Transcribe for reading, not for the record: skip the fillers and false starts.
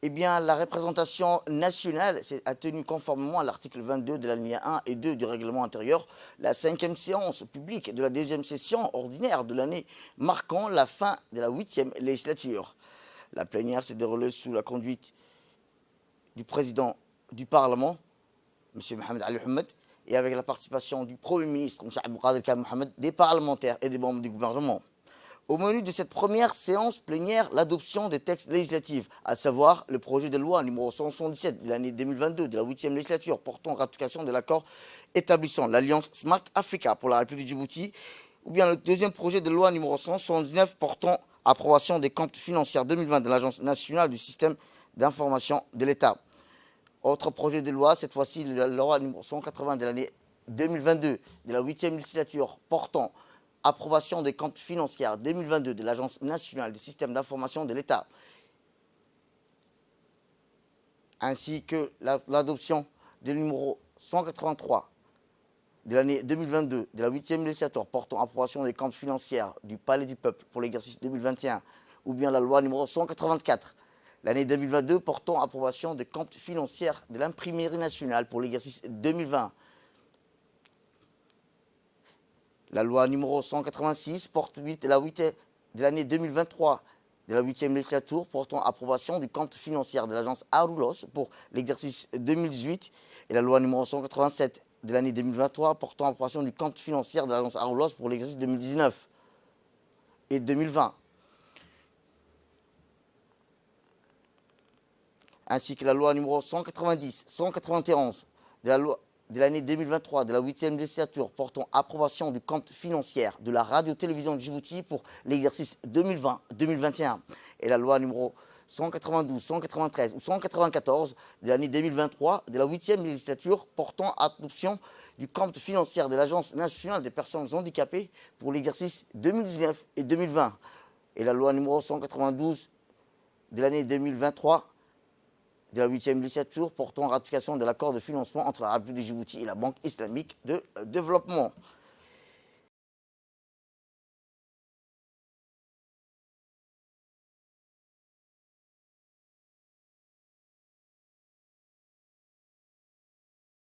Eh bien, la représentation nationale a tenu conformément à l'article 22 de l'alinéa 1 et 2 du règlement intérieur la 5e séance publique de la 2e session ordinaire de l'année marquant la fin de la 8e législature. La plénière s'est déroulée sous la conduite du président du Parlement, M. Mohamed Ali Mohamed, et avec la participation du Premier ministre, M. Abdelkader Khan Mohamed, des parlementaires et des membres du gouvernement. Au menu de cette première séance plénière, l'adoption des textes législatifs, à savoir le projet de loi numéro 177 de l'année 2022 de la 8e législature portant ratification de l'accord établissant l'Alliance Smart Africa pour la République du Djibouti, ou bien le deuxième projet de loi numéro 179 portant approbation des comptes financiers 2020 de l'Agence nationale du système d'information de l'État. Autre projet de loi, cette fois-ci la loi numéro 180 de l'année 2022 de la 8e législature portant approbation des comptes financiers 2022 de l'Agence nationale du système d'information de l'État, ainsi que l'adoption du numéro 183 de l'année 2022 de la 8e législature portant approbation des comptes financiers du Palais du Peuple pour l'exercice 2021, ou bien la loi numéro 184 l'année 2022 portant approbation des comptes financiers de l'imprimerie nationale pour l'exercice 2020. La loi numéro 186 porte de l'année 2023 de la 8e législature portant approbation du compte financier de l'agence Arulos pour l'exercice 2018 et la loi numéro 187 de l'année 2023 portant approbation du compte financier de l'agence Arulos pour l'exercice 2019 et 2020. Ainsi que la loi numéro 190, 191 de l'année 2023 de la 8e législature portant approbation du compte financier de la radio-télévision de Djibouti pour l'exercice 2020-2021 et la loi numéro 192, 193 ou 194 de l'année 2023 de la 8e législature portant adoption du compte financier de l'Agence nationale des personnes handicapées pour l'exercice 2019 et 2020 et la loi numéro 192 de l'année 2023 de la 8e législature portant ratification de l'accord de financement entre la République de Djibouti et la Banque islamique de développement.